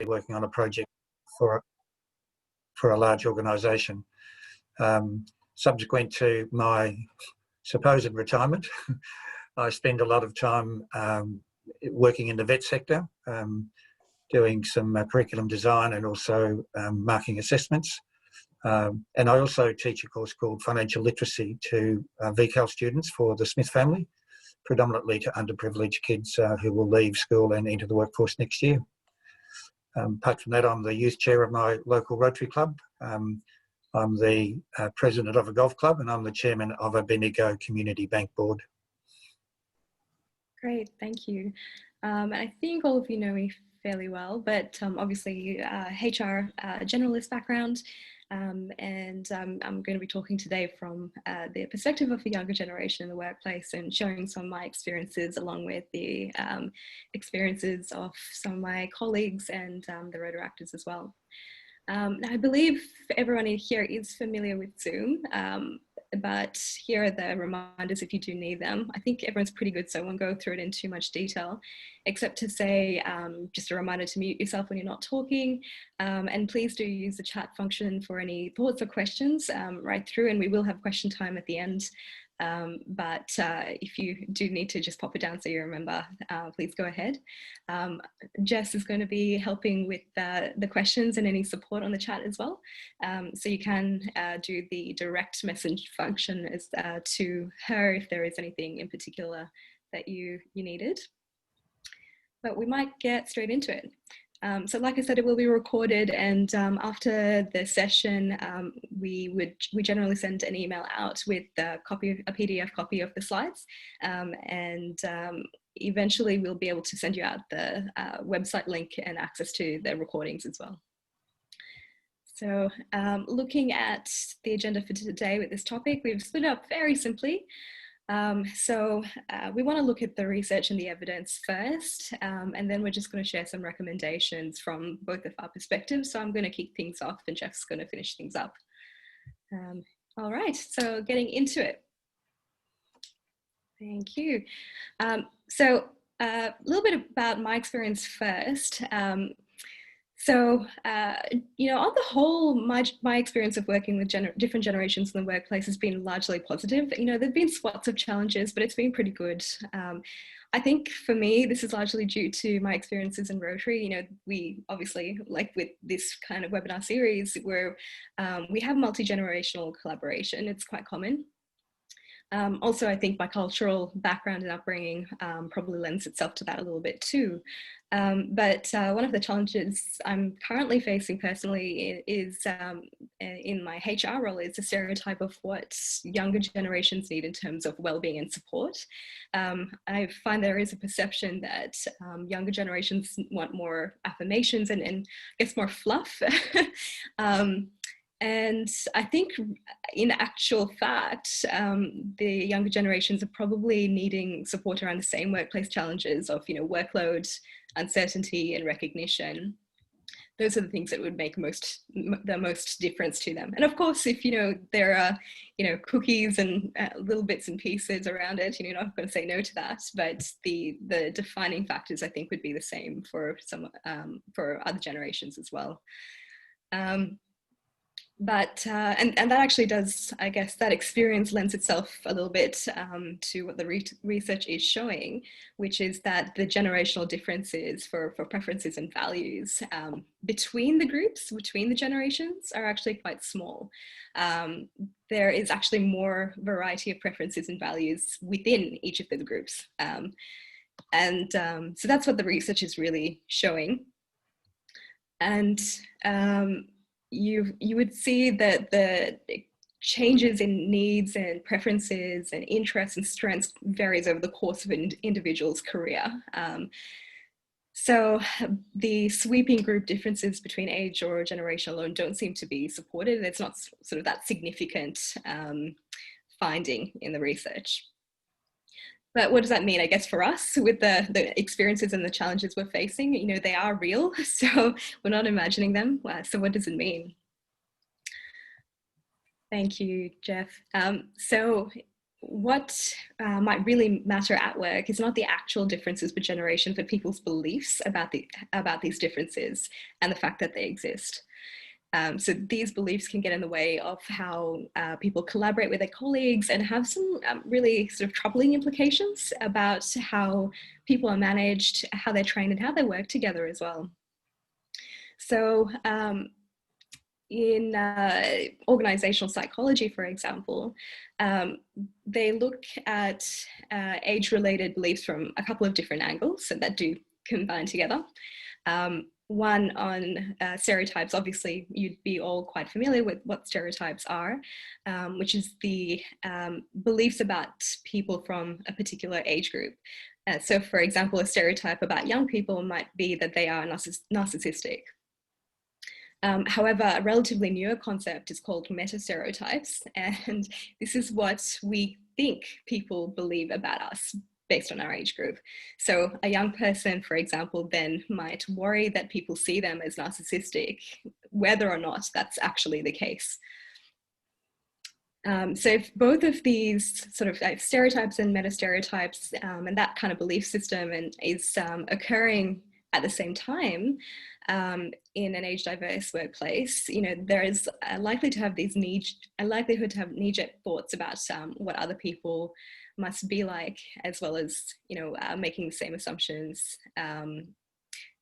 working on a project for a large organisation. Subsequent to my supposed retirement, I spend a lot of time working in the vet sector, doing some curriculum design and also marking assessments. And I also teach a course called Financial Literacy to VCAL students for the Smith family, predominantly to underprivileged kids who will leave school and enter the workforce next year. Apart from that, I'm the youth chair of my local Rotary Club. I'm the president of a golf club, and I'm the chairman of a Bendigo Community Bank Board. Great, thank you. I think all of you know me fairly well, but obviously HR generalist background, and I'm going to be talking today from the perspective of the younger generation in the workplace and sharing some of my experiences along with the experiences of some of my colleagues and the Rotaractors as well. I believe everyone in here is familiar with Zoom, but here are the reminders if you do need them. I think everyone's pretty good, so I won't go through it in too much detail, except to say just a reminder to mute yourself when you're not talking, and please do use the chat function for any thoughts or questions right through, and we will have question time at the end. But if you do need to just pop it down so you remember, please go ahead. Jess is going to be helping with the questions and any support on the chat as well. So you can do the direct message function as, to her if there is anything in particular that you needed. But we might get straight into it. So like I said, it will be recorded, and after the session, we generally send an email out with a PDF copy of the slides, and eventually we'll be able to send you out the website link and access to the recordings as well. So looking at the agenda for today with this topic, we've split it up very simply. We want to look at the research and the evidence first, and then we're just going to share some recommendations from both of our perspectives. So I'm going to kick things off and Jeff's going to finish things up. All right, so getting into it. Thank you. So a little bit about my experience first. You know, on the whole, my experience of working with different generations in the workplace has been largely positive. You know, there've been spots of challenges, but it's been pretty good. I think for me, this is largely due to my experiences in Rotary. You know, we obviously, like with this kind of webinar series, where we have multi-generational collaboration, it's quite common. Also, I think my cultural background and upbringing probably lends itself to that a little bit too. But one of the challenges I'm currently facing personally is in my HR role is the stereotype of what younger generations need in terms of well-being and support. I find there is a perception that younger generations want more affirmations and I guess more fluff. And I think in actual fact, the younger generations are probably needing support around the same workplace challenges of, you know, workload, uncertainty and recognition. Those are the things that would make the most difference to them. And of course, if, you know, there are, you know, cookies and little bits and pieces around it, you know, you're not going to say no to that, but the defining factors I think would be the same for for other generations as well. But and that actually does, I guess, that experience lends itself a little bit to what the research is showing, which is that the generational differences for preferences and values between the groups, between the generations, are actually quite small. There is actually more variety of preferences and values within each of the groups. So that's what the research is really showing. And you would see that the changes in needs and preferences and interests and strengths varies over the course of an individual's career. So the sweeping group differences between age or generation alone don't seem to be supported. It's not sort of that significant finding in the research. But what does that mean, I guess, for us with the experiences and the challenges we're facing? You know, they are real, so we're not imagining them. So what does it mean? Thank you, Jeff. So what might really matter at work is not the actual differences per generation, but people's beliefs about these differences and the fact that they exist. So these beliefs can get in the way of how people collaborate with their colleagues and have some really sort of troubling implications about how people are managed, how they're trained, and how they work together as well. So in organizational psychology, for example, they look at age-related beliefs from a couple of different angles, so that do combine together. One on stereotypes. Obviously, you'd be all quite familiar with what stereotypes are, which is the beliefs about people from a particular age group. So, for example, a stereotype about young people might be that they are narcissistic. However, a relatively newer concept is called meta-stereotypes, and this is what we think people believe about us based on our age group. So a young person, for example, then might worry that people see them as narcissistic, whether or not that's actually the case. So if both of these sort of stereotypes and meta-stereotypes and that kind of belief system is occurring at the same time in an age-diverse workplace, there is likely to have these likelihood to have knee-jerk thoughts about what other people must be like, as well as making the same assumptions,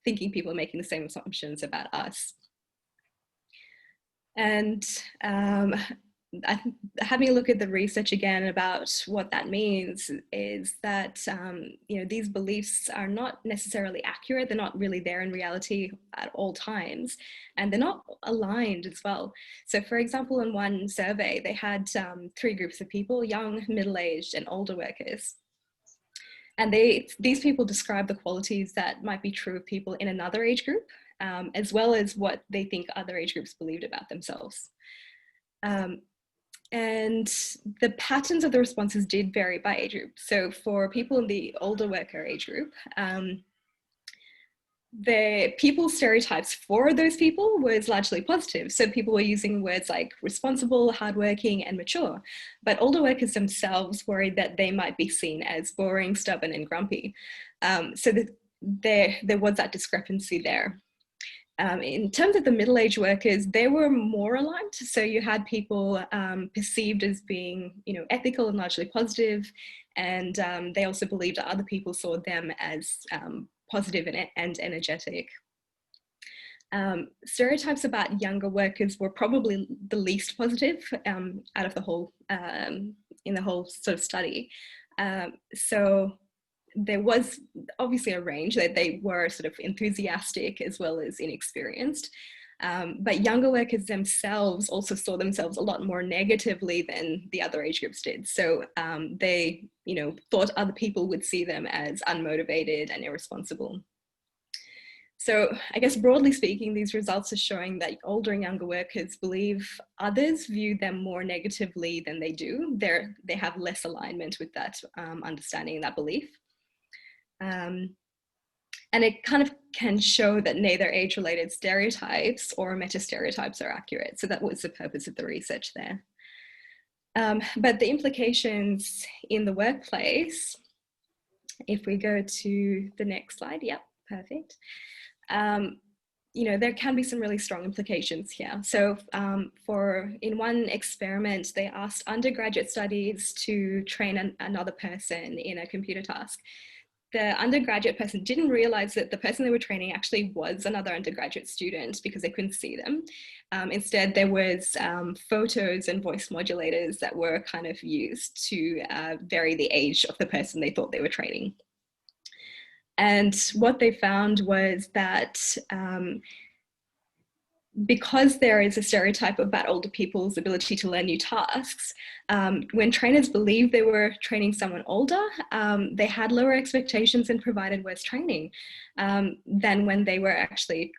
thinking people are making the same assumptions about us. And having a look at the research again about what that means is that these beliefs are not necessarily accurate. They're not really there in reality at all times, and they're not aligned as well. So for example, in one survey, they had 3 groups of people: young, middle-aged, and older workers. And these people describe the qualities that might be true of people in another age group, as well as what they think other age groups believed about themselves. And the patterns of the responses did vary by age group. So for people in the older worker age group, the people's stereotypes for those people was largely positive. So people were using words like responsible, hardworking, and mature. But older workers themselves worried that they might be seen as boring, stubborn, and grumpy. So there was that discrepancy there. In terms of the middle-aged workers, they were more aligned. So you had people perceived as being, ethical and largely positive, and they also believed that other people saw them as positive and energetic. Stereotypes about younger workers were probably the least positive out of the whole, in the whole sort of study. So there was obviously a range that they were sort of enthusiastic as well as inexperienced. But younger workers themselves also saw themselves a lot more negatively than the other age groups did. So they, thought other people would see them as unmotivated and irresponsible. So I guess broadly speaking, these results are showing that older and younger workers believe others view them more negatively than they do. They have less alignment with that understanding and that belief. And it kind of can show that neither age-related stereotypes or meta-stereotypes are accurate. So that was the purpose of the research there. But the implications in the workplace, if we go to the next slide, yep, perfect. There can be some really strong implications here. So in one experiment, they asked undergraduate studies to train another person in a computer task. The undergraduate person didn't realize that the person they were training actually was another undergraduate student because they couldn't see them. Instead, there was photos and voice modulators that were kind of used to vary the age of the person they thought they were training. And what they found was that because there is a stereotype about older people's ability to learn new tasks, when trainers believed they were training someone older, they had lower expectations and provided worse training than when they were actually,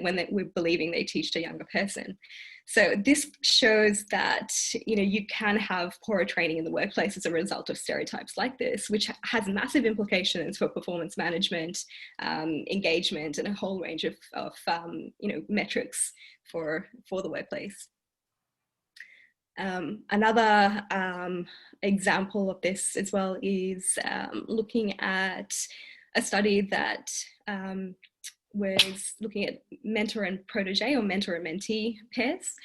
when they were believing they teach a younger person. So this shows that, you can have poorer training in the workplace as a result of stereotypes like this, which has massive implications for performance management, engagement, and a whole range of metrics for the workplace. Another example of this as well is looking at a study that was looking at mentor and protege, or mentor and mentee pairs.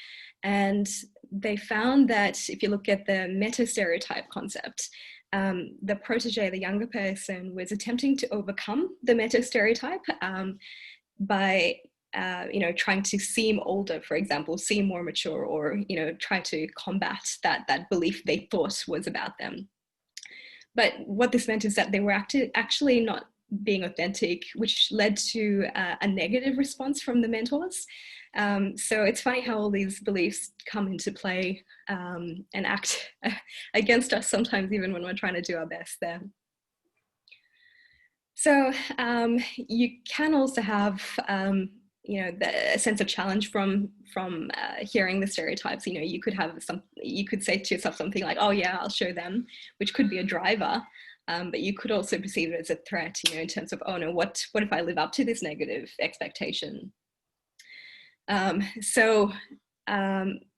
And they found that if you look at the meta stereotype concept, the protege, the younger person, was attempting to overcome the meta stereotype by trying to seem older, for example, seem more mature, or try to combat that belief they thought was about them. But what this meant is that they were actually not being authentic, which led to a negative response from the mentors. So it's funny how all these beliefs come into play and act against us sometimes, even when we're trying to do our best there. So you can also have a sense of challenge from hearing the stereotypes. You could say to yourself something like, "Oh yeah, I'll show them," which could be a driver. But you could also perceive it as a threat, in terms of, "Oh no, what if I live up to this negative expectation?" So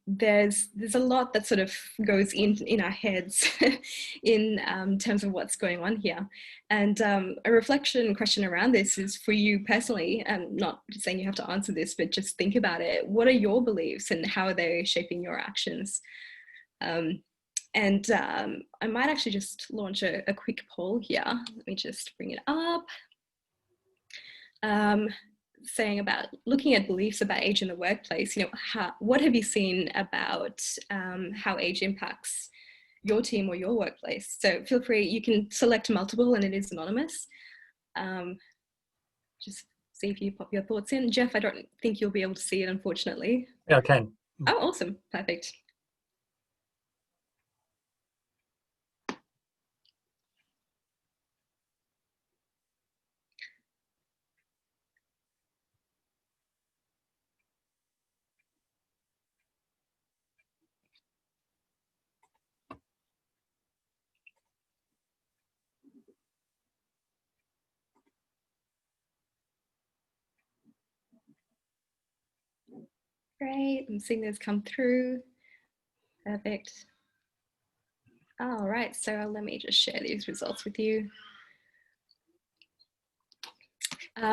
there's a lot that sort of goes in our heads in terms of what's going on here. And a reflection question around this is for you personally, and not saying you have to answer this, but just think about it. What are your beliefs and how are they shaping your actions? And I might actually just launch a quick poll here. Let me just bring it up. Saying about looking at beliefs about age in the workplace, what have you seen about how age impacts your team or your workplace? So feel free, you can select multiple and it is anonymous. Just see if you pop your thoughts in. Jeff, I don't think you'll be able to see it, unfortunately. Yeah, I can. Oh, awesome. Perfect. Great, I'm seeing those come through. Perfect. All right, so let me just share these results with you.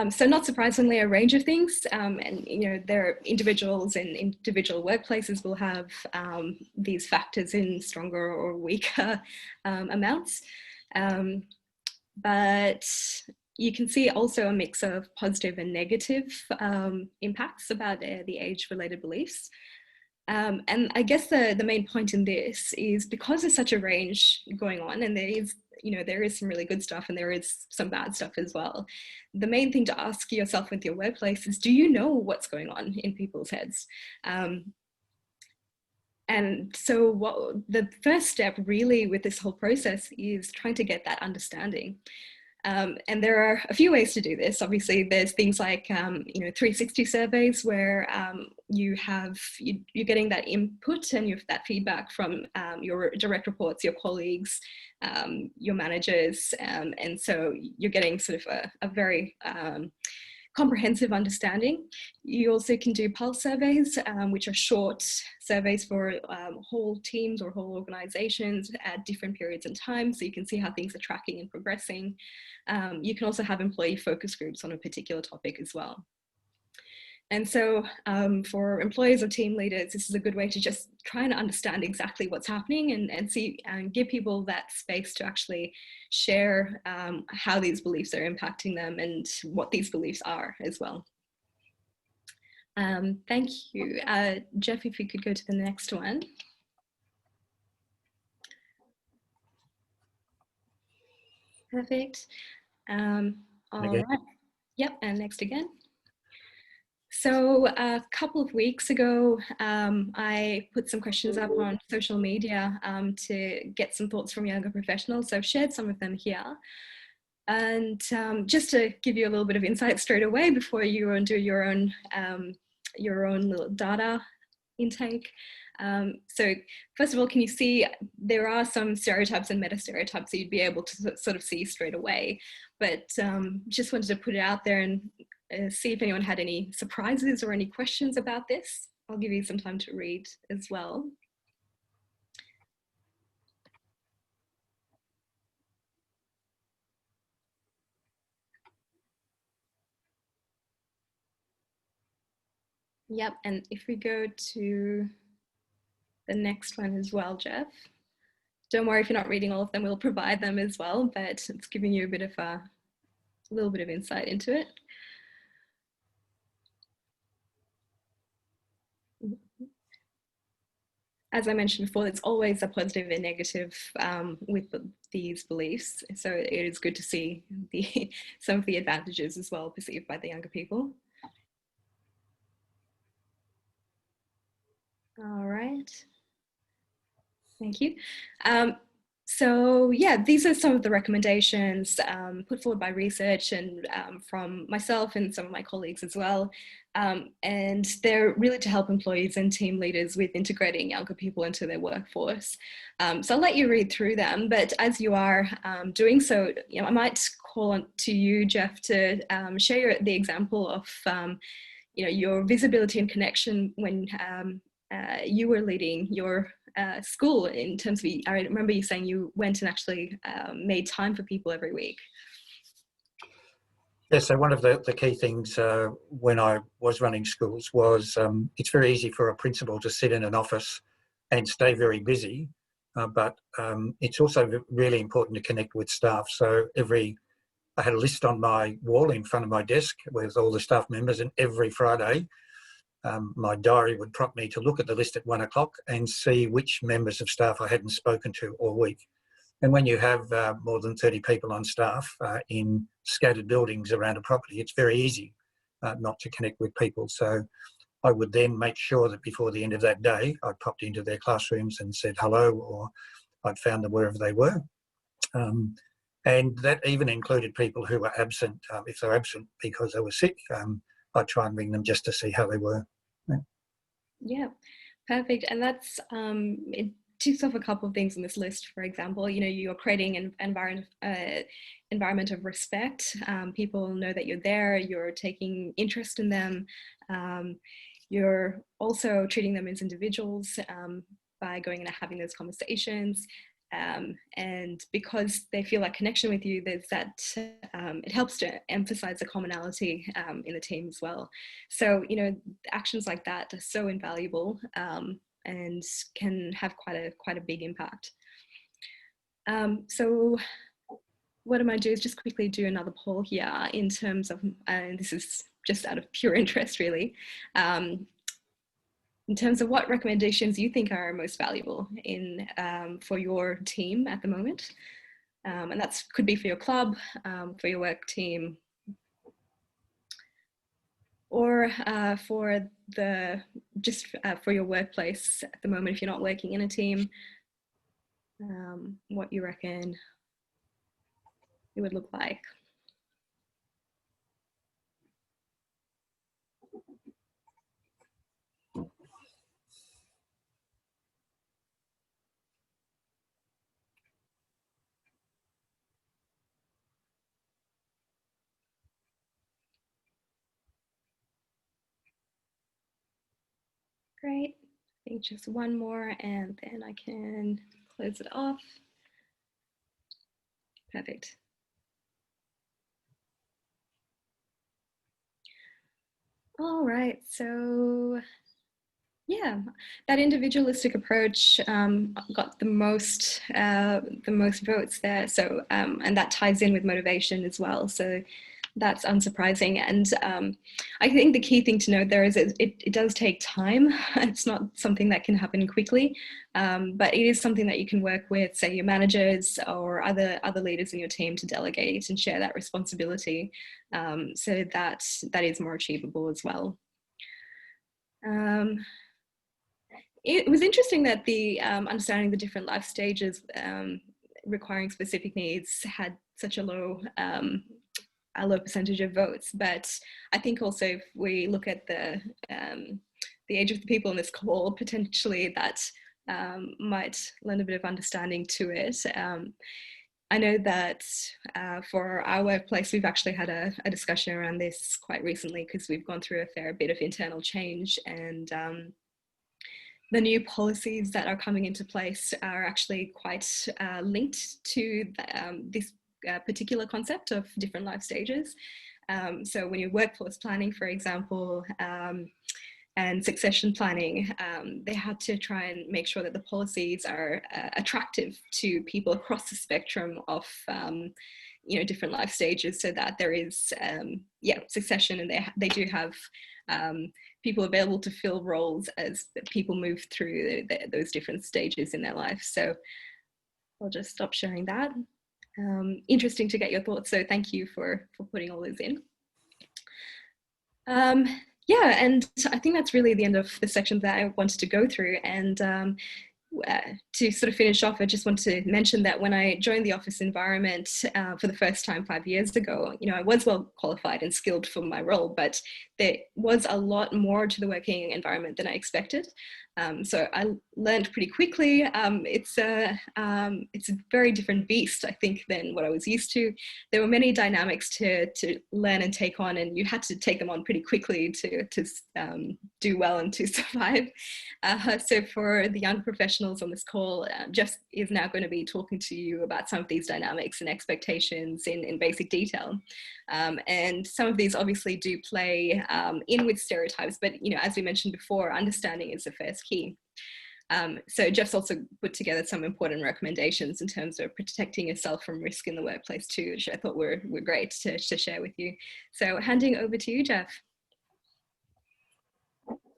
So not surprisingly, a range of things, and there are individuals and individual workplaces will have these factors in stronger or weaker amounts, but you can see also a mix of positive and negative impacts about the age-related beliefs. And I guess the main point in this is, because there's such a range going on, and there is some really good stuff and there is some bad stuff as well. The main thing to ask yourself with your workplace is, do you know what's going on in people's heads? And so what the first step really with this whole process is trying to get that understanding. And there are a few ways to do this. Obviously, there's things like 360 surveys where you're getting that input and you have that feedback from your direct reports, your colleagues, your managers, and so you're getting sort of a very comprehensive understanding. You also can do pulse surveys, which are short surveys for whole teams or whole organizations at different periods in time, so you can see how things are tracking and progressing. You can also have employee focus groups on a particular topic as well. And so for employees or team leaders, this is a good way to just try and understand exactly what's happening and see and give people that space to actually share how these beliefs are impacting them and what these beliefs are as well. Thank you. Jeff, if you could go to the next one. Perfect. All right. Yep, and next again. So a couple of weeks ago, I put some questions up on social media to get some thoughts from younger professionals. So I've shared some of them here. And just to give you a little bit of insight straight away before you go and do your own little data intake. So first of all, can you see there are some stereotypes and meta stereotypes that you'd be able to sort of see straight away, but just wanted to put it out there and see if anyone had any surprises or any questions about this. I'll give you some time to read as well. Yep, and if we go to the next one as well, Jeff. Don't worry if you're not reading all of them, we'll provide them as well, but it's giving you a bit of a little bit of insight into it. As I mentioned before, it's always a positive and negative with these beliefs. So it is good to see some of the advantages as well perceived by the younger people. All right. Thank you. So yeah, these are some of the recommendations put forward by research and from myself and some of my colleagues as well. And they're really to help employees and team leaders with integrating younger people into their workforce. So I'll let you read through them, but as you are doing so, you know, I might call on to you, Jeff, to share the example of you know, your visibility and connection when you were leading your school in terms of, I remember you saying you went and actually made time for people every week. Yeah, so one of the key things when I was running schools was it's very easy for a principal to sit in an office and stay very busy, but it's also really important to connect with staff. So I had a list on my wall in front of my desk with all the staff members, and every Friday my diary would prompt me to look at the list at 1 o'clock and see which members of staff I hadn't spoken to all week. And when you have more than 30 people on staff in scattered buildings around a property, it's very easy not to connect with people. So I would then make sure that before the end of that day, I popped into their classrooms and said hello, or I'd found them wherever they were. And that even included people who were absent. If they were absent because they were sick, I'd try and ring them just to see how they were. Yeah, perfect. And that's, it ticks off a couple of things on this list. For example, you know, you're creating an environment of respect. People know that you're there, you're taking interest in them. You're also treating them as individuals by going and having those conversations. And because they feel that connection with you, there's that, it helps to emphasize the commonality in the team as well. So, you know, actions like that are so invaluable and can have quite a big impact. So what I might do is just quickly do another poll here in terms of, and this is just out of pure interest really, in terms of what recommendations you think are most valuable in for your team at the moment. And that could be for your club, for your work team, or for for your workplace at the moment if you're not working in a team, what you reckon it would look like. Great. I think just one more and then I can close it off. Perfect. All right, so yeah, that individualistic approach got the most votes there. So and that ties in with motivation as well. So that's unsurprising. And I think the key thing to note there is it does take time. It's not something that can happen quickly, but it is something that you can work with, say, your managers or other leaders in your team to delegate and share that responsibility, so that is more achievable as well. It was interesting that the understanding the different life stages requiring specific needs had such a low percentage of votes. But I think also if we look at the age of the people in this call, potentially that might lend a bit of understanding to it. I know that for our workplace, we've actually had a discussion around this quite recently because we've gone through a fair bit of internal change, and the new policies that are coming into place are actually quite linked to this particular concept of different life stages. So when you're workforce planning, for example, and succession planning, they had to try and make sure that the policies are attractive to people across the spectrum of different life stages, so that there is succession, and they do have people available to fill roles as people move through those different stages in their life. So I'll just stop sharing that. Interesting to get your thoughts, so thank you for putting all those in. Yeah, and I think that's really the end of the section that I wanted to go through. And to sort of finish off, I just want to mention that when I joined the office environment for the first time 5 years ago, I was well qualified and skilled for my role, but there was a lot more to the working environment than I expected. So I learned pretty quickly. It's a very different beast, I think, than what I was used to. There were many dynamics to learn and take on, and you had to take them on pretty quickly to do well and to survive. So for the young professionals on this call, Jeff is now going to be talking to you about some of these dynamics and expectations in basic detail. And some of these obviously do play in with stereotypes, but as we mentioned before, understanding is the first key. So Jeff's also put together some important recommendations in terms of protecting yourself from risk in the workplace too, which I thought were great to share with you. So handing over to you, Jeff.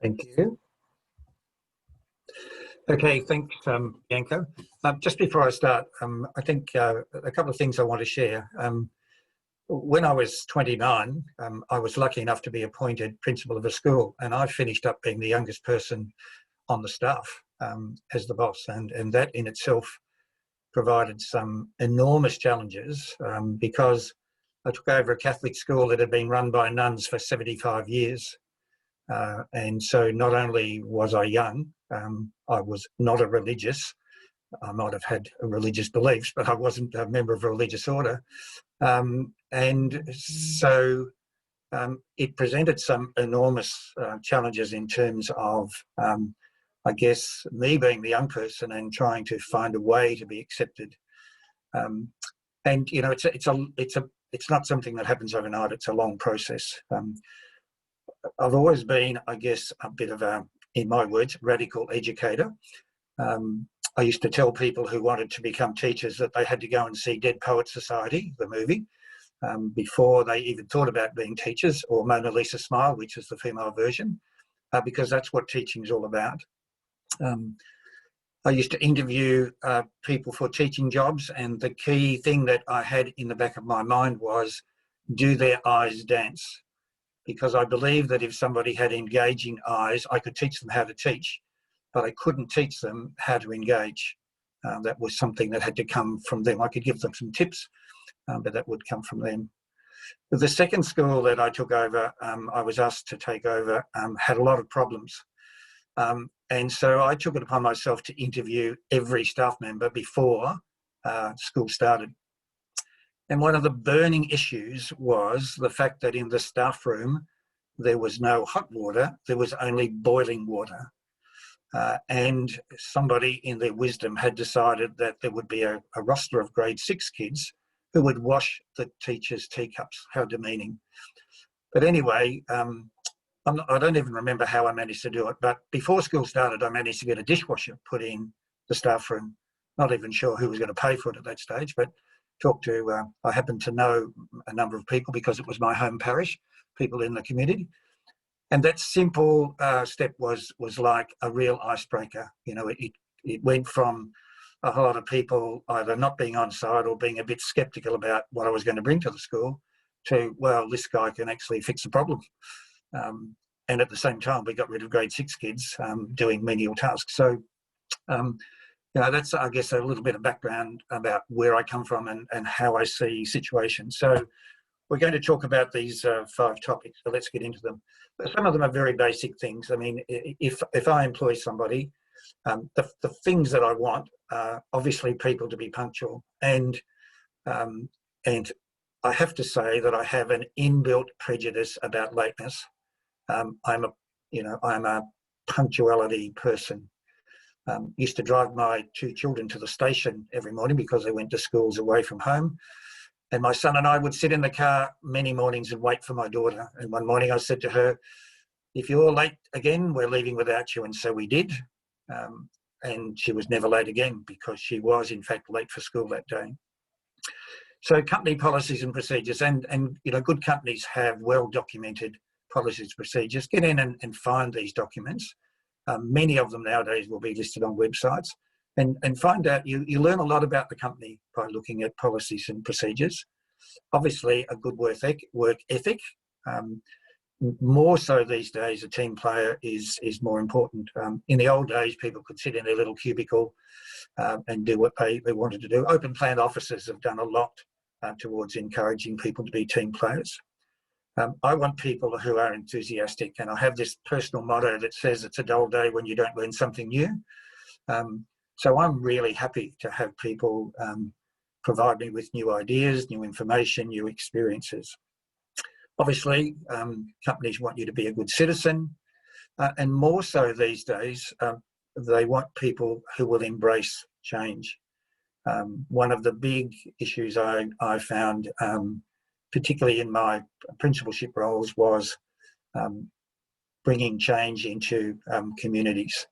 Thank you. Okay, thanks, Bianca. Just before I start, I think a couple of things I want to share. When I was 29, I was lucky enough to be appointed principal of a school, and I finished up being the youngest person on the staff as the boss, and that in itself provided some enormous challenges because I took over a Catholic school that had been run by nuns for 75 years. And so not only was I young, I was not a religious. I might have had religious beliefs, but I wasn't a member of a religious order. And so it presented some enormous challenges in terms of, I guess, me being the young person and trying to find a way to be accepted. And it's not something that happens overnight. It's a long process. I've always been, I guess, a bit of a, in my words, radical educator. I used to tell people who wanted to become teachers that they had to go and see Dead Poets Society, the movie, before they even thought about being teachers, or Mona Lisa Smile, which is the female version, because that's what teaching is all about. I used to interview people for teaching jobs, and the key thing that I had in the back of my mind was, do their eyes dance? Because I believe that if somebody had engaging eyes, I could teach them how to teach, but I couldn't teach them how to engage. That was something that had to come from them. I could give them some tips, but that would come from them. But the second school that I took over, I was asked to take over, had a lot of problems. And so I took it upon myself to interview every staff member before school started. And one of the burning issues was the fact that in the staff room, there was no hot water, there was only boiling water. And somebody in their wisdom had decided that there would be a roster of grade 6 kids who would wash the teachers' teacups. How demeaning. But anyway, I don't even remember how I managed to do it, but before school started, I managed to get a dishwasher put in the staff room. Not even sure who was going to pay for it at that stage, but I happened to know a number of people because it was my home parish, people in the community. And that simple step was like a real icebreaker. It went from a whole lot of people either not being on side or being a bit sceptical about what I was going to bring to the school to, well, this guy can actually fix the problem. And at the same time, we got rid of grade 6 kids doing menial tasks. So, that's, I guess, a little bit of background about where I come from and how I see situations. So we're going to talk about these 5 topics, so let's get into them. But some of them are very basic things. I mean, if I employ somebody, the things that I want are obviously people to be punctual. And I have to say that I have an inbuilt prejudice about lateness. I'm a punctuality person. Used to drive my 2 children to the station every morning because they went to schools away from home. And my son and I would sit in the car many mornings and wait for my daughter. And one morning I said to her, if you're late again, we're leaving without you, and so we did. And she was never late again because she was, in fact, late for school that day. So company policies and procedures, and good companies have well-documented policies and procedures. Get in and find these documents. Many of them nowadays will be listed on websites. And find out, you learn a lot about the company by looking at policies and procedures. Obviously, a good work ethic. More so these days, a team player is more important. In the old days, people could sit in their little cubicle and do what they wanted to do. Open plan offices have done a lot towards encouraging people to be team players. I want people who are enthusiastic, and I have this personal motto that says it's a dull day when you don't learn something new. So I'm really happy to have people provide me with new ideas, new information, new experiences. Obviously, companies want you to be a good citizen, and more so these days, they want people who will embrace change. One of the big issues I found, particularly in my principalship roles, was bringing change into communities,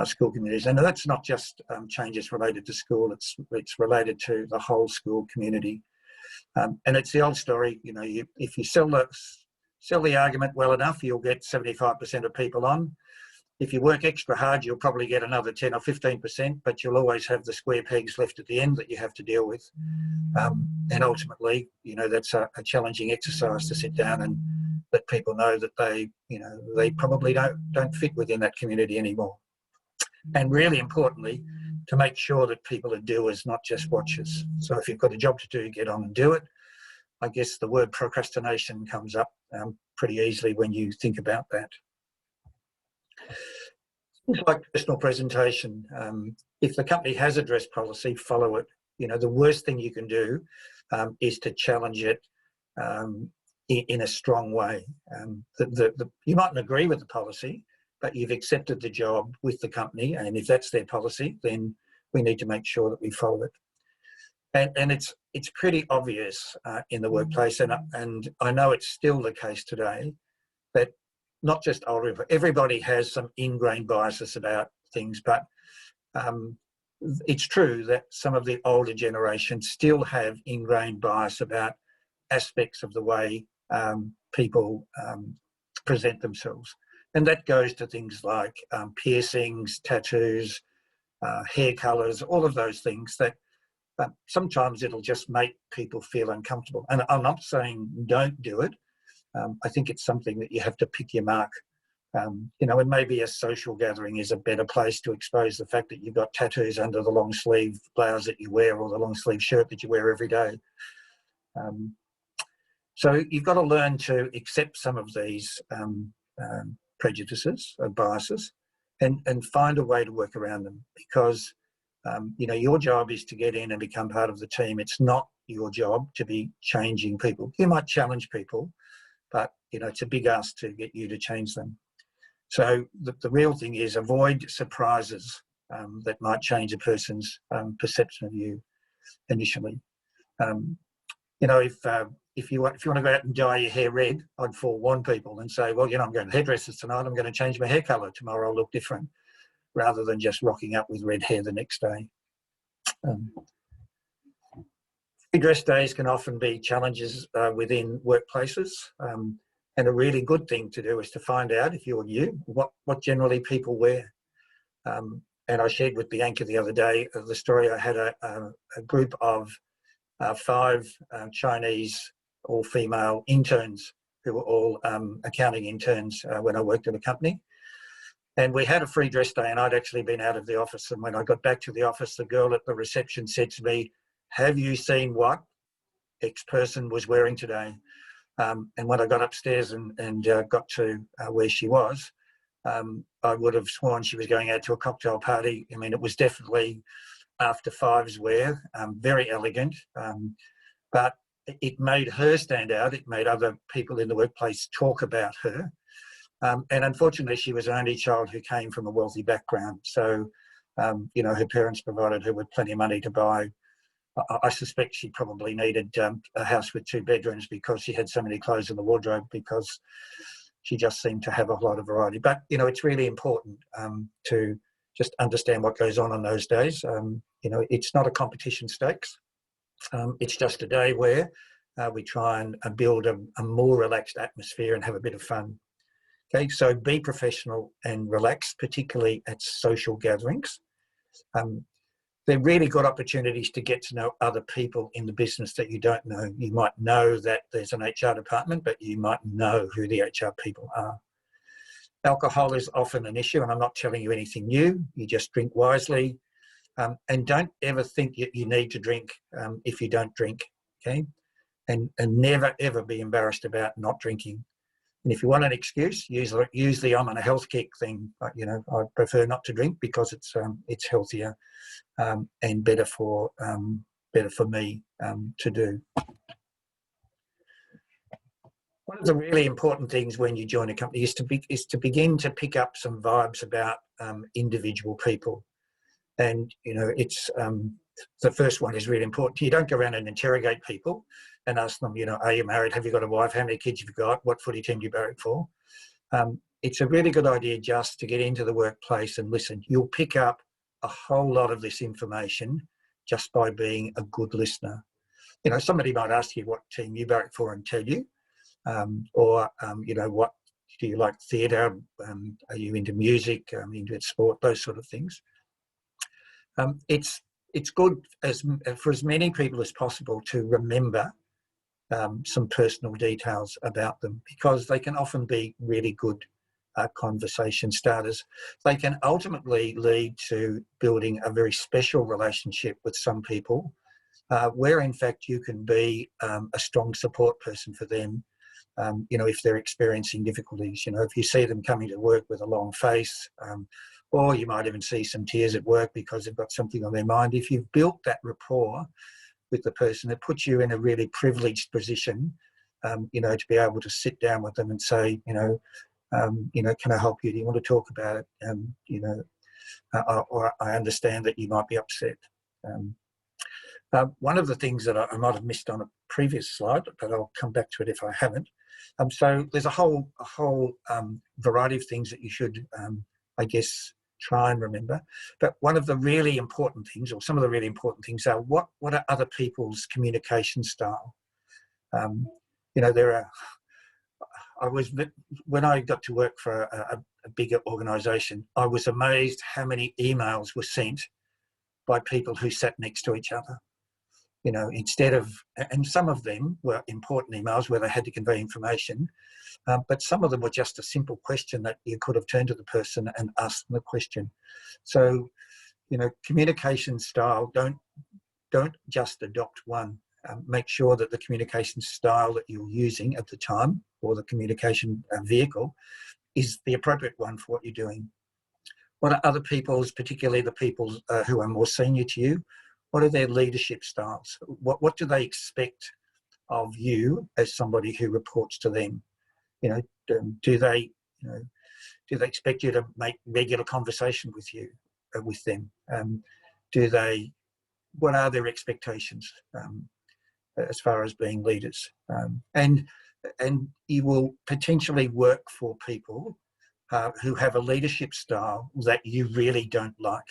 school communities. And that's not just changes related to school, it's related to the whole school community. And it's the old story, if you sell the argument well enough, you'll get 75% of people on. If you work extra hard, you'll probably get another 10 or 15%, but you'll always have the square pegs left at the end that you have to deal with. And ultimately, that's a challenging exercise to sit down and let people know that they probably don't fit within that community anymore. And really importantly, to make sure that people are doers, not just watchers. So if you've got a job to do, get on and do it. I guess the word procrastination comes up pretty easily when you think about that. Things like personal presentation. If the company has a dress policy, follow it. The worst thing you can do is to challenge it in a strong way. You mightn't agree with the policy, but you've accepted the job with the company, and if that's their policy, then we need to make sure that we follow it. And it's pretty obvious in the workplace, and I know it's still the case today, that not just older people, everybody has some ingrained biases about things, but it's true that some of the older generations still have ingrained bias about aspects of the way people present themselves. And that goes to things like piercings, tattoos, hair colours, all of those things that sometimes it'll just make people feel uncomfortable. And I'm not saying don't do it. I think it's something that you have to pick your mark. And maybe a social gathering is a better place to expose the fact that you've got tattoos under the long sleeve blouse that you wear or the long sleeve shirt that you wear every day. So you've got to learn to accept some of these prejudices or biases and find a way to work around them, because your job is to get in and become part of the team. It's not your job to be changing people. You might challenge people, but it's a big ask to get you to change them. So the real thing is avoid surprises that might change a person's perception of you initially. If you want to go out and dye your hair red, I'd forewarn people and say, well, I'm going to hairdressers tonight, I'm going to change my hair colour. Tomorrow I'll look different, rather than just rocking up with red hair the next day. Free dress days can often be challenges within workplaces. And a really good thing to do is to find out, if you're new, what generally people wear. And I shared with Bianca the other day the story. I had a group of 5 Chinese all-female interns who were all accounting interns when I worked at a company. And we had a free dress day, and I'd actually been out of the office. And when I got back to the office, the girl at the reception said to me, have you seen what X person was wearing today? And when I got upstairs and got to where she was, I would have sworn she was going out to a cocktail party. I mean, it was definitely after fives wear, very elegant, but it made her stand out. It made other people in the workplace talk about her. And unfortunately, she was an only child who came from a wealthy background. So, her parents provided her with plenty of money to buy. I suspect she probably needed a house with 2 bedrooms because she had so many clothes in the wardrobe, because she just seemed to have a lot of variety. But, you know, it's really important to just understand what goes on those days. You know, it's not a competition stakes. It's just a day where we try and build a more relaxed atmosphere and have a bit of fun. Okay, so be professional and relaxed, particularly at social gatherings. They're really good opportunities to get to know other people in the business that you don't know. You might know that there's an HR department, but you might know who the HR people are. Alcohol is often an issue, and I'm not telling you anything new. You just drink wisely, and don't ever think you need to drink if you don't drink, okay? And never, ever be embarrassed about not drinking. And if you want an excuse, usually I'm on a health kick thing. But, you know, I prefer not to drink because it's healthier and better for me to do. One of the really important things when you join a company is to begin to pick up some vibes about individual people. And, you know, it's the first one is really important. You don't go around and interrogate people and ask them, you know, are you married? Have you got a wife? How many kids have you got? What footy team do you barrack for? It's a really good idea just to get into the workplace and listen. You'll pick up a whole lot of this information just by being a good listener. You know, somebody might ask you what team you barrack for and tell you, or, you know, what do you like theatre? Are you into music? Into sport? Those sort of things. It's good for as many people as possible to remember some personal details about them, because they can often be really good conversation starters. They can ultimately lead to building a very special relationship with some people, where in fact you can be a strong support person for them. You know, if they're experiencing difficulties, you know, if you see them coming to work with a long face, or you might even see some tears at work because they've got something on their mind. If you've built that rapport with the person, it puts you in a really privileged position, you know, to be able to sit down with them and say, you know, can I help you? Do you want to talk about it? You know, or I understand that you might be upset. One of the things that I might have missed on a previous slide, but I'll come back to it if I haven't. So there's a whole variety of things that you should, I guess, try and remember. But one of the really important things, or some of the really important things, are what are other people's communication style? You know, when I got to work for a bigger organisation, I was amazed how many emails were sent by people who sat next to each other. You know, instead of, and some of them were important emails where they had to convey information, but some of them were just a simple question that you could have turned to the person and asked them the question. So, you know, communication style, don't just adopt one. Make sure that the communication style that you're using at the time, or the communication vehicle, is the appropriate one for what you're doing. What are other people's, particularly the people who are more senior to you, what are their leadership styles? What do they expect of you as somebody who reports to them? You know, do they expect you to make regular conversation with you, with them? What are their expectations as far as being leaders? And you will potentially work for people who have a leadership style that you really don't like.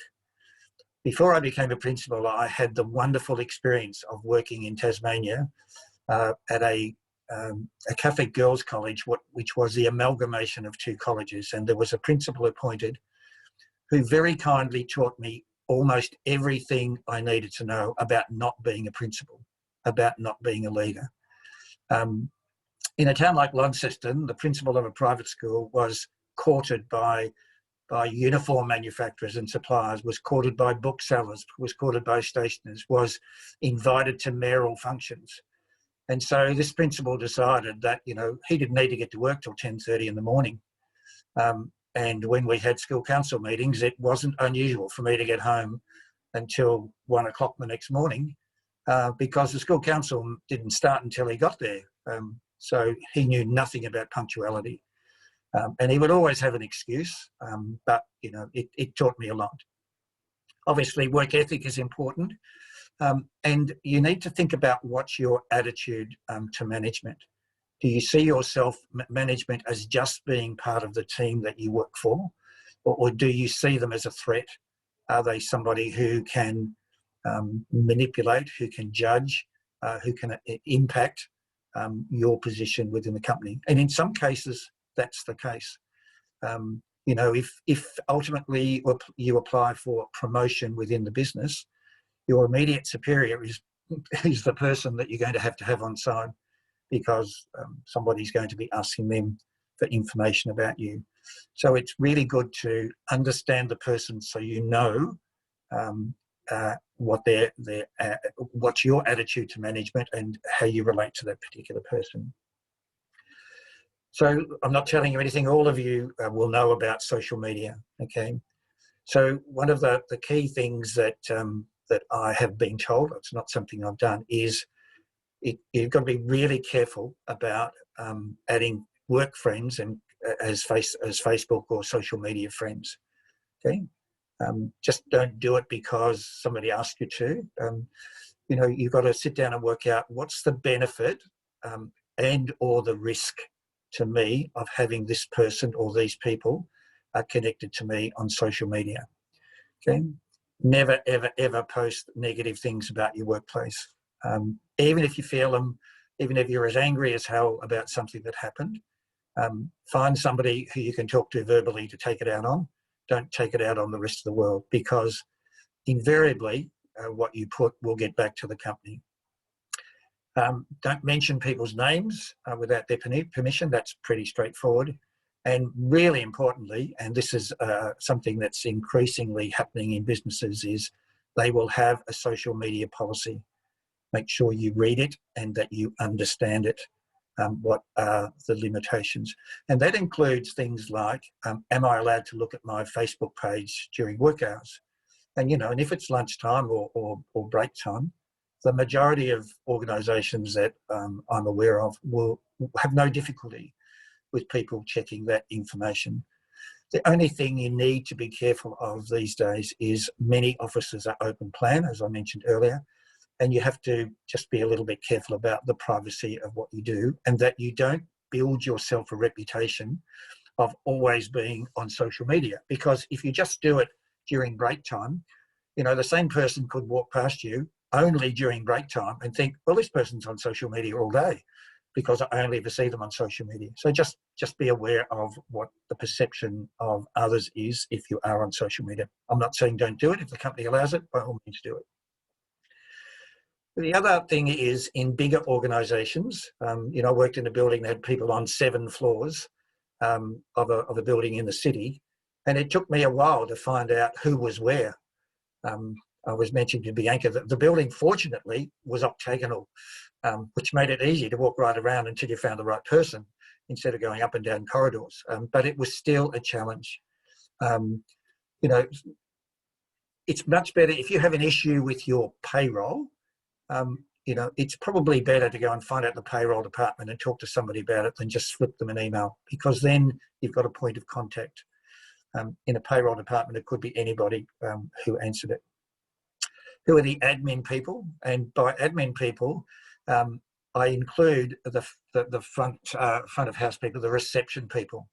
Before I became a principal, I had the wonderful experience of working in Tasmania at a Catholic girls' college, which was the amalgamation of two colleges, and there was a principal appointed who very kindly taught me almost everything I needed to know about not being a principal, about not being a leader. In a town like Launceston, the principal of a private school was courted by uniform manufacturers and suppliers, was courted by booksellers, was courted by stationers, was invited to mayoral functions. And so this principal decided that, you know, he didn't need to get to work till 10:30 in the morning. And when we had school council meetings, it wasn't unusual for me to get home until 1 o'clock the next morning, because the school council didn't start until he got there. So he knew nothing about punctuality. And he would always have an excuse, but, you know, it taught me a lot. Obviously, work ethic is important, and you need to think about what's your attitude to management. Do you see yourself, management, as just being part of the team that you work for? Or do you see them as a threat? Are they somebody who can manipulate, who can judge, who can impact your position within the company? And in some cases, that's the case. You know, if ultimately you apply for promotion within the business, your immediate superior is the person that you're going to have on side, because somebody's going to be asking them for information about you. So it's really good to understand the person, so you know what's your attitude to management and how you relate to that particular person. So I'm not telling you anything. All of you will know about social media. Okay. So one of the key things that that I have been told, it's not something I've done, is you've got to be really careful about adding work friends and as Facebook or social media friends. Okay, just don't do it because somebody asked you to. You know, you've got to sit down and work out what's the benefit and or the risk to me of having this person or these people connected to me on social media. Okay, never ever ever post negative things about your workplace. Even if you feel them, even if you're as angry as hell about something that happened, find somebody who you can talk to verbally to take it out on. Don't take it out on the rest of the world, because invariably what you put will get back to the company. Don't mention people's names without their permission. That's pretty straightforward. And really importantly, and this is something that's increasingly happening in businesses, is they will have a social media policy. Make sure you read it and that you understand it, what are the limitations. And that includes things like, am I allowed to look at my Facebook page during work hours? And, you know, and if it's lunchtime or break time, the majority of organisations that I'm aware of will have no difficulty with people checking that information. The only thing you need to be careful of these days is many offices are open plan, as I mentioned earlier, and you have to just be a little bit careful about the privacy of what you do, and that you don't build yourself a reputation of always being on social media. Because if you just do it during break time, you know, the same person could walk past you only during break time and think, well, this person's on social media all day, because I only ever see them on social media. So just be aware of what the perception of others is if you are on social media. I'm not saying don't do it. If the company allows it, by all means do it. The other thing is, in bigger organisations, you know, I worked in a building that had people on 7 floors of a building in the city, and it took me a while to find out who was where. I was mentioning to Bianca that the building, fortunately, was octagonal, which made it easy to walk right around until you found the right person, instead of going up and down corridors. But it was still a challenge. You know, it's much better if you have an issue with your payroll. You know, it's probably better to go and find out the payroll department and talk to somebody about it than just flip them an email, because then you've got a point of contact. In a payroll department, it could be anybody who answered it. Who are the admin people? And by admin people, I include the front of house people, the reception people.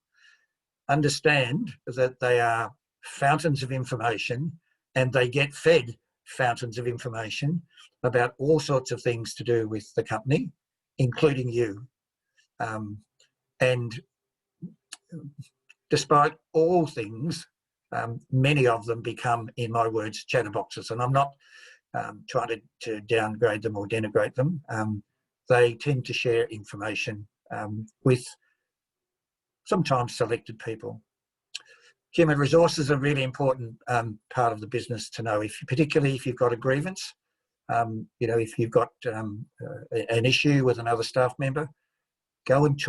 Understand that they are fountains of information, and they get fed fountains of information about all sorts of things to do with the company, including you. And despite all things, many of them become, in my words, chatterboxes. And I'm not trying to downgrade them or denigrate them. They tend to share information with sometimes selected people. Human resources are a really important part of the business to know, particularly if you've got a grievance. You know, if you've got an issue with another staff member, go and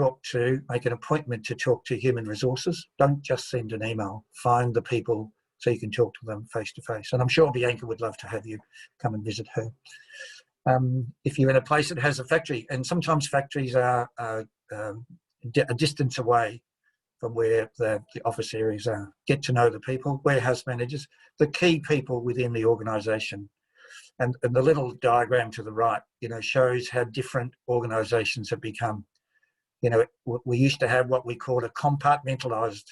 make an appointment to talk to human resources. Don't just send an email. Find the people so you can talk to them face to face. And I'm sure Bianca would love to have you come and visit her. If you're in a place that has a factory, and sometimes factories are a distance away from where the office areas are, get to know the people, warehouse managers, the key people within the organisation. And the little diagram to the right, you know, shows how different organisations have become. We used to have what we called a compartmentalised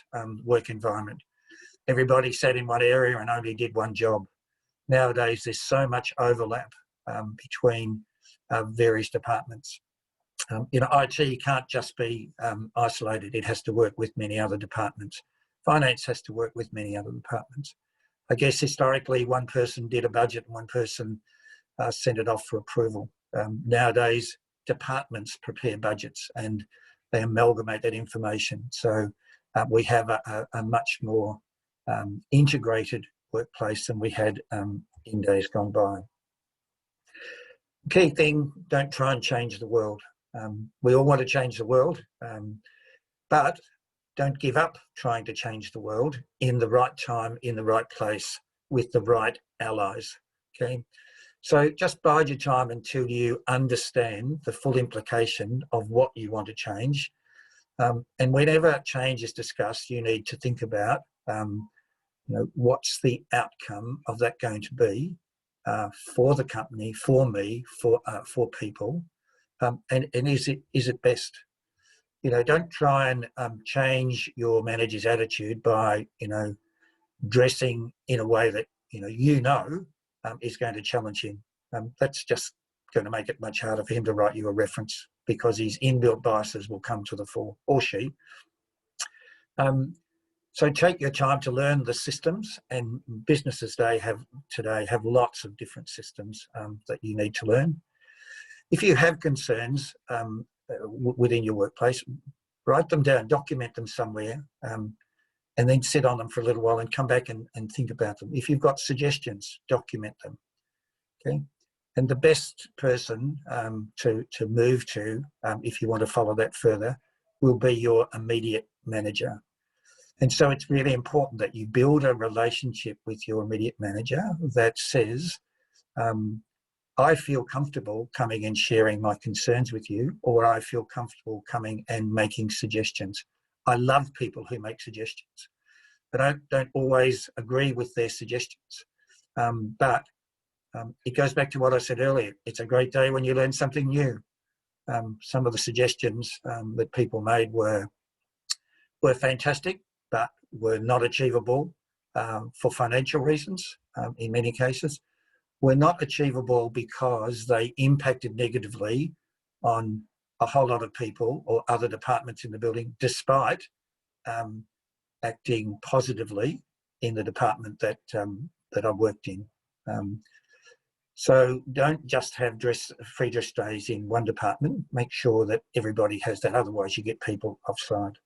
work environment. Everybody sat in one area and only did one job. Nowadays, there's so much overlap between various departments. IT can't just be isolated. It has to work with many other departments. Finance has to work with many other departments. I guess historically, one person did a budget and one person sent it off for approval. Nowadays, departments prepare budgets and they amalgamate that information. So we have a much more integrated workplace than we had in days gone by. Key thing, don't try and change the world. We all want to change the world, but don't give up trying to change the world in the right time, in the right place, with the right allies, okay? So just bide your time until you understand the full implication of what you want to change. And whenever change is discussed, you need to think about, what's the outcome of that going to be for the company, for me, for people, and is it best? Don't try and change your manager's attitude by, dressing in a way that, is going to challenge him. That's just going to make it much harder for him to write you a reference because his inbuilt biases will come to the fore, or she. So take your time to learn the systems, and businesses today have lots of different systems that you need to learn. If you have concerns within your workplace, write them down, document them somewhere, and then sit on them for a little while and come back and think about them. If you've got suggestions, document them, okay? And the best person to move to, if you want to follow that further, will be your immediate manager. And so it's really important that you build a relationship with your immediate manager that says, I feel comfortable coming and sharing my concerns with you, or I feel comfortable coming and making suggestions. I love people who make suggestions, but I don't always agree with their suggestions. But it goes back to what I said earlier. It's a great day when you learn something new. Some of the suggestions that people made were fantastic, but were not achievable for financial reasons in many cases. Were not achievable because they impacted negatively on a whole lot of people or other departments in the building, despite acting positively in the department that I worked in. So don't just have free dress days in one department. Make sure that everybody has that, otherwise you get people offside.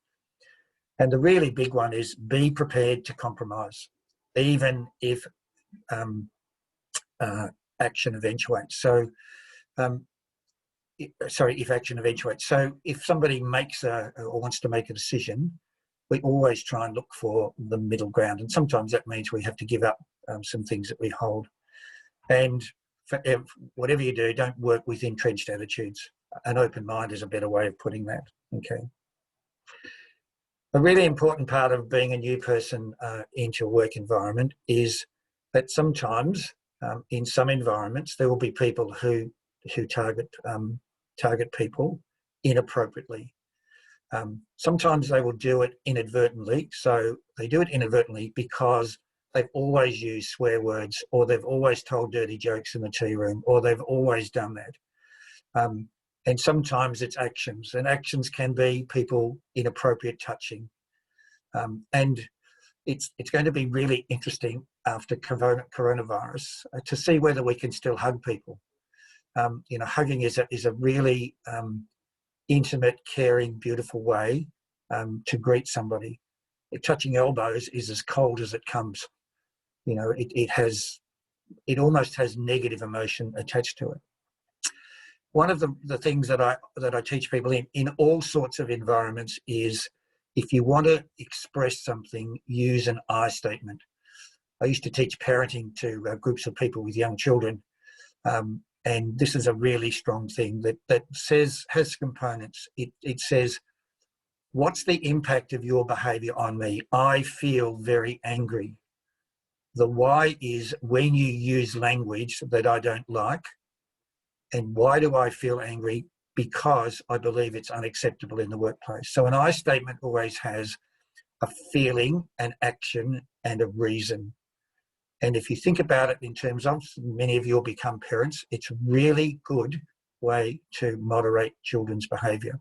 And the really big one is be prepared to compromise, even if action eventuates. So, if action eventuates. So if somebody makes or wants to make a decision, we always try and look for the middle ground. And sometimes that means we have to give up some things that we hold. And whatever you do, don't work with entrenched attitudes. An open mind is a better way of putting that, okay? A really important part of being a new person into a work environment is that sometimes in some environments there will be people who target people inappropriately. Sometimes they will do it inadvertently. So they do it inadvertently because they've always used swear words, or they've always told dirty jokes in the tea room, or they've always done that. And sometimes it's actions, and actions can be people inappropriate touching. And it's going to be really interesting after coronavirus to see whether we can still hug people. Hugging is a really intimate, caring, beautiful way to greet somebody. Touching elbows is as cold as it comes. It almost has negative emotion attached to it. One of the things that I teach people in all sorts of environments is, if you want to express something, use an I statement. I used to teach parenting to groups of people with young children, and this is a really strong thing that has components. It says, what's the impact of your behaviour on me? I feel very angry. The why is when you use language that I don't like. And why do I feel angry? because I believe it's unacceptable in the workplace. So an I statement always has a feeling, an action, and a reason. And if you think about it in terms of, many of you will become parents, it's a really good way to moderate children's behaviour.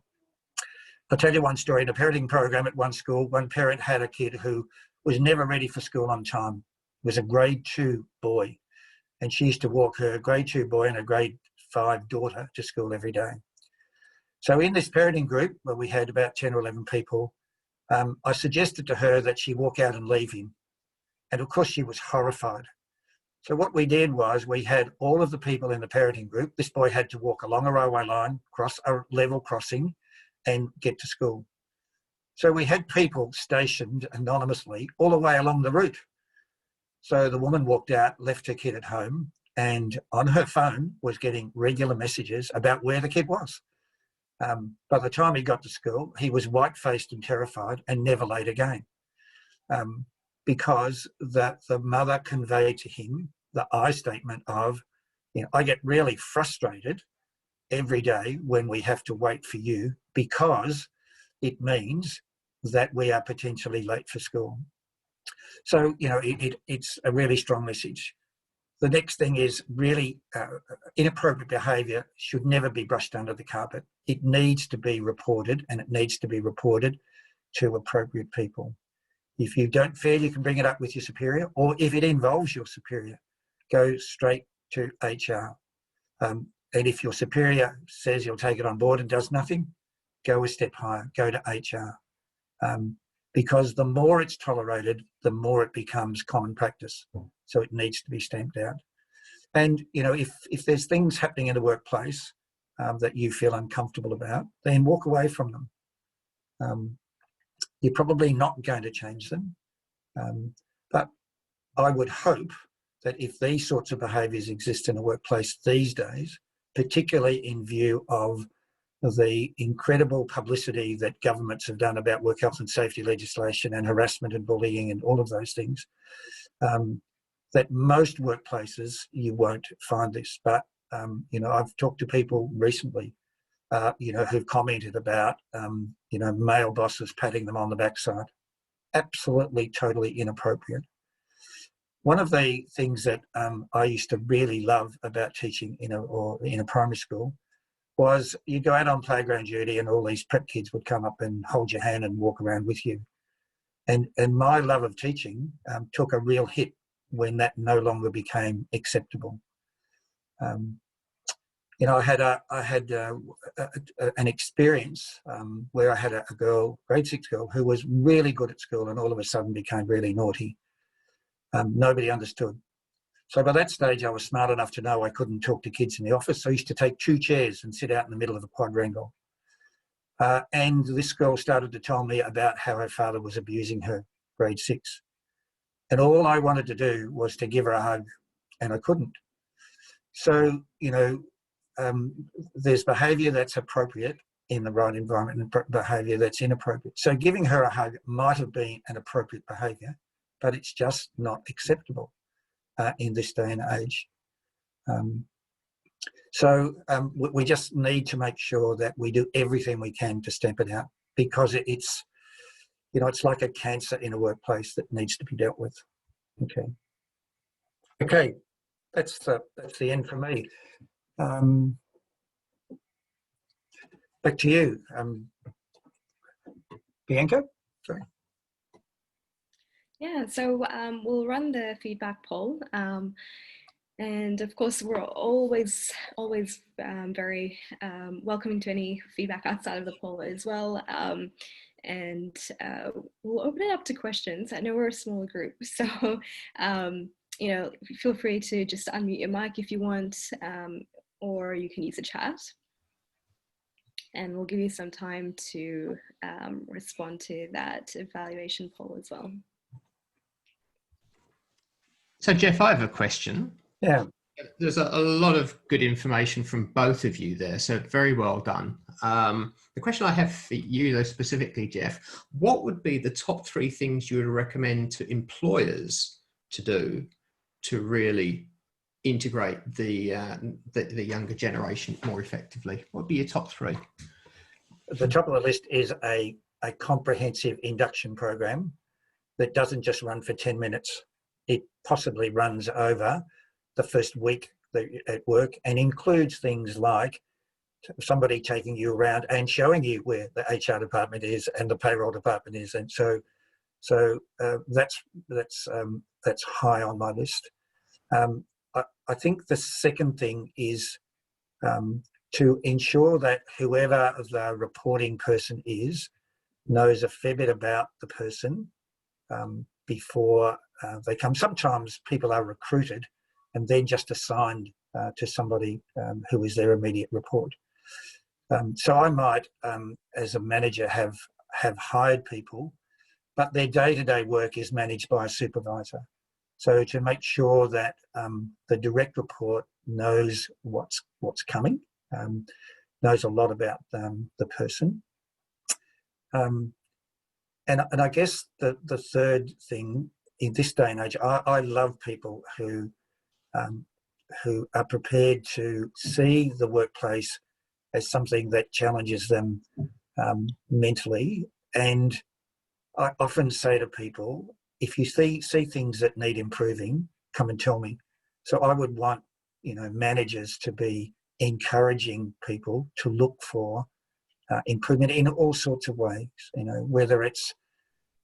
I'll tell you one story. In a parenting program at one school, one parent had a kid who was never ready for school on time. It was a grade 2 boy. And she used to walk her grade 2 boy and a grade 5 daughter to school every day. So in this parenting group, where we had about 10 or 11 people, I suggested to her that she walk out and leave him. And of course, she was horrified. So what we did was we had all of the people in the parenting group. This boy had to walk along a railway line, cross a level crossing, and get to school. So we had people stationed anonymously all the way along the route. So the woman walked out, left her kid at home, and on her phone was getting regular messages about where the kid was. By the time he got to school, he was white-faced and terrified and never late again, because the mother conveyed to him the I statement of, I get really frustrated every day when we have to wait for you because it means that we are potentially late for school. So, it's a really strong message. The next thing is really inappropriate behaviour should never be brushed under the carpet. It needs to be reported, and it needs to be reported to appropriate people. If you don't feel you can bring it up with your superior, or if it involves your superior, go straight to HR. And if your superior says you'll take it on board and does nothing, go a step higher, go to HR. Because the more it's tolerated, the more it becomes common practice. So it needs to be stamped out. And, if there's things happening in the workplace that you feel uncomfortable about, then walk away from them. You're probably not going to change them. But I would hope that if these sorts of behaviours exist in a workplace these days, particularly in view of the incredible publicity that governments have done about work health and safety legislation and harassment and bullying and all of those things, that most workplaces you won't find this. But, I've talked to people recently, who've commented about, male bosses patting them on the backside. Absolutely, totally inappropriate. One of the things that I used to really love about teaching in a primary school was you go out on playground duty and all these prep kids would come up and hold your hand and walk around with you. And my love of teaching took a real hit when that no longer became acceptable. I had an experience where I had a girl, grade 6 girl, who was really good at school and all of a sudden became really naughty. Nobody understood. So by that stage, I was smart enough to know I couldn't talk to kids in the office. So I used to take 2 chairs and sit out in the middle of the quadrangle. And this girl started to tell me about how her father was abusing her, grade 6. And all I wanted to do was to give her a hug, and I couldn't. So, there's behaviour that's appropriate in the right environment and behaviour that's inappropriate. So giving her a hug might have been an appropriate behaviour, but it's just not acceptable in this day and age. We just need to make sure that we do everything we can to stamp it out, because it's like a cancer in a workplace that needs to be dealt with. Okay, that's the end for me. Back to you, Bianca. Sorry. Yeah, so we'll run the feedback poll. And of course, we're always very welcoming to any feedback outside of the poll as well. And we'll open it up to questions. I know we're a small group, so feel free to just unmute your mic if you want, or you can use a chat. And we'll give you some time to respond to that evaluation poll as well. So, Jeff, I have a question. Yeah. There's a lot of good information from both of you there, so very well done. The question I have for you, though, specifically, Jeff, what would be the top 3 things you would recommend to employers to do to really integrate the younger generation more effectively? What would be your top three? The top of the list is a comprehensive induction program that doesn't just run for 10 minutes. It possibly runs over the first week at work and includes things like somebody taking you around and showing you where the HR department is and the payroll department is. And so that's high on my list. I think the second thing is to ensure that whoever the reporting person is knows a fair bit about the person before they come. Sometimes people are recruited and then just assigned to somebody who is their immediate report. So I might, as a manager, have hired people, but their day-to-day work is managed by a supervisor. So to make sure that the direct report knows what's coming, knows a lot about the person. And I guess the third thing in this day and age, I love people who are prepared to see the workplace as something that challenges them mentally. And I often say to people, if you see things that need improving, come and tell me. So I would want, managers to be encouraging people to look for improvement in all sorts of ways, whether it's,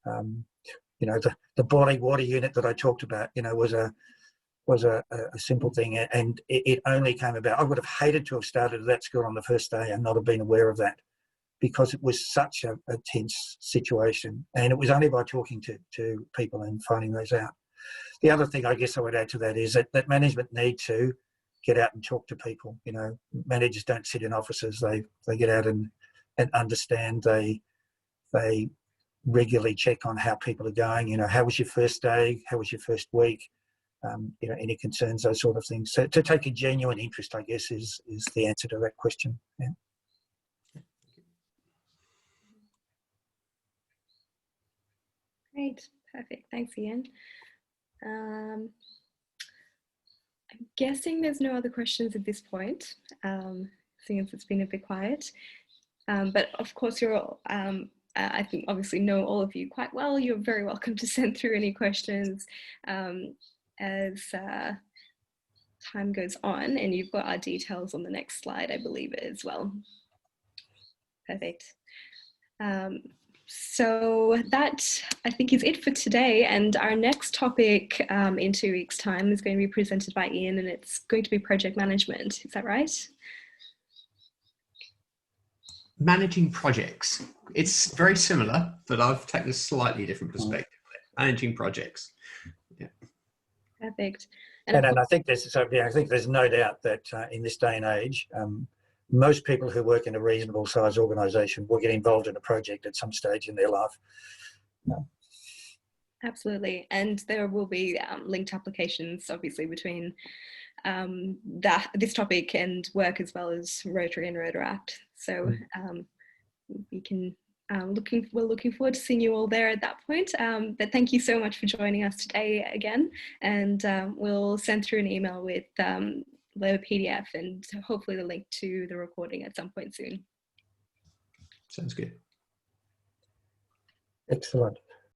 the boiling water unit that I talked about, was a simple thing, and it only came about. I would have hated to have started at that school on the first day and not have been aware of that, because it was such a tense situation, and it was only by talking to people and finding those out. The other thing I guess I would add to that is that management need to get out and talk to people. Managers don't sit in offices; they get out and understand. They regularly check on how people are going. How was your first day? How was your first week? Any concerns, those sort of things. So to take a genuine interest, I guess, is the answer to that question. Yeah. Great, perfect. Thanks, Ian. I'm guessing there's no other questions at this point, seeing as it's been a bit quiet. But of course, you're all, I think obviously know all of you quite well. You're very welcome to send through any questions as time goes on, and you've got our details on the next slide, I believe, as well. Perfect. So that, I think, is it for today, and our next topic in 2 weeks' time is going to be presented by Ian, and it's going to be project management. Is that right? Managing projects. It's very similar, but I've taken a slightly different perspective. Managing projects. Yeah. Perfect. And I think there's no doubt that in this day and age, most people who work in a reasonable size organisation will get involved in a project at some stage in their life. No. Absolutely, and there will be linked applications, obviously, between this topic and work, as well as Rotary and Rotaract. So we can. We're looking forward to seeing you all there at that point. But thank you so much for joining us today again, and we'll send through an email with the PDF and hopefully the link to the recording at some point soon. Sounds good. Excellent.